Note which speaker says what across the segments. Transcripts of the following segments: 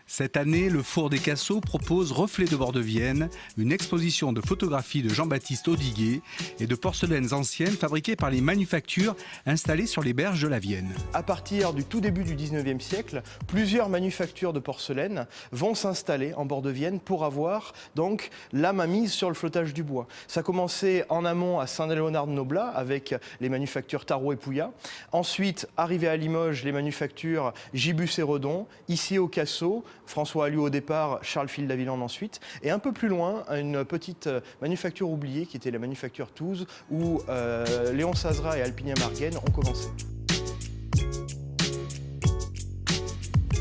Speaker 1: Cette année, le Four des Cassots propose Reflets de bord de Vienne, une exposition de photographies de Jean-Baptiste Audiguet et de porcelaines anciennes fabriquées par les manufactures installées sur les berges de la Vienne.
Speaker 2: À partir du tout début du 19e siècle, plusieurs manufactures de porcelaine vont s'installer en bord de Vienne pour avoir donc la mainmise sur le flottage du bois. Ça a commencé en amont à Saint-Léonard-de-Noblat avec les manufactures Tarot et Pouillat. Ensuite, arrivé à Limoges, les manufactures Gibus et Redon. Ici au Cassot, François Alluot au départ, Charles Fil-d'Aviland ensuite. Et un peu plus loin, une petite manufacture oubliée qui était la manufacture Touze où Léon Sazera et Alpinia Marguen ont commencé.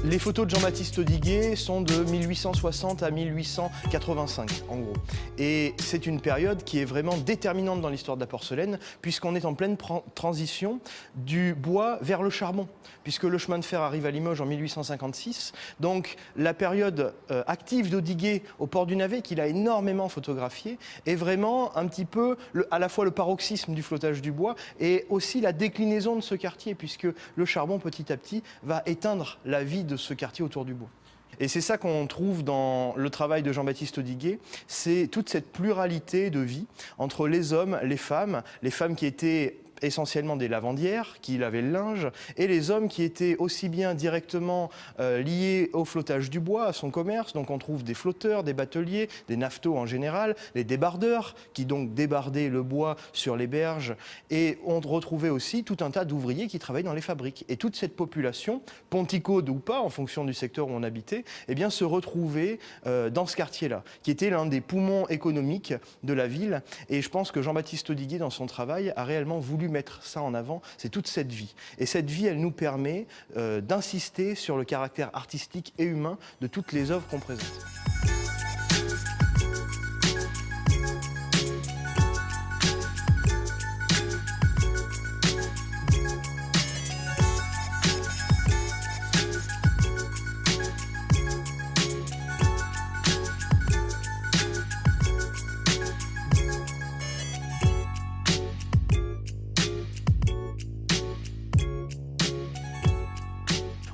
Speaker 2: Les photos de Jean-Baptiste Audiguet sont de 1860 à 1885, en gros. Et c'est une période qui est vraiment déterminante dans l'histoire de la porcelaine, puisqu'on est en pleine transition du bois vers le charbon, puisque le chemin de fer arrive à Limoges en 1856. Donc la période active d'Audiguet au port du Navet, qu'il a énormément photographié, est vraiment un petit peu à la fois le paroxysme du flottage du bois et aussi la déclinaison de ce quartier, puisque le charbon, petit à petit, va éteindre la vie de ce quartier autour du bois. Et c'est ça qu'on trouve dans le travail de Jean-Baptiste Audiguet, c'est toute cette pluralité de vie entre les hommes qui étaient essentiellement des lavandières, qui lavaient le linge, et les hommes qui étaient aussi bien directement liés au flottage du bois, à son commerce. Donc on trouve des flotteurs, des bateliers, des naftos en général, les débardeurs, qui donc débardaient le bois sur les berges, et on retrouvait aussi tout un tas d'ouvriers qui travaillaient dans les fabriques. Et toute cette population, ponticaude ou pas, en fonction du secteur où on habitait, eh bien, se retrouvait dans ce quartier-là, qui était l'un des poumons économiques de la ville. Et je pense que Jean-Baptiste Audiguet, dans son travail, a réellement voulu mettre ça en avant, c'est toute cette vie. Et cette vie, elle nous permet d'insister sur le caractère artistique et humain de toutes les œuvres qu'on présente.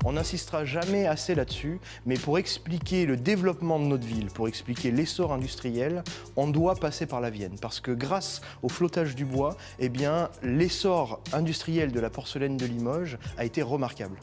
Speaker 2: On n'insistera jamais assez là-dessus, mais pour expliquer le développement de notre ville, pour expliquer l'essor industriel, on doit passer par la Vienne. Parce que grâce au flottage du bois, eh bien, l'essor industriel de la porcelaine de Limoges a été remarquable.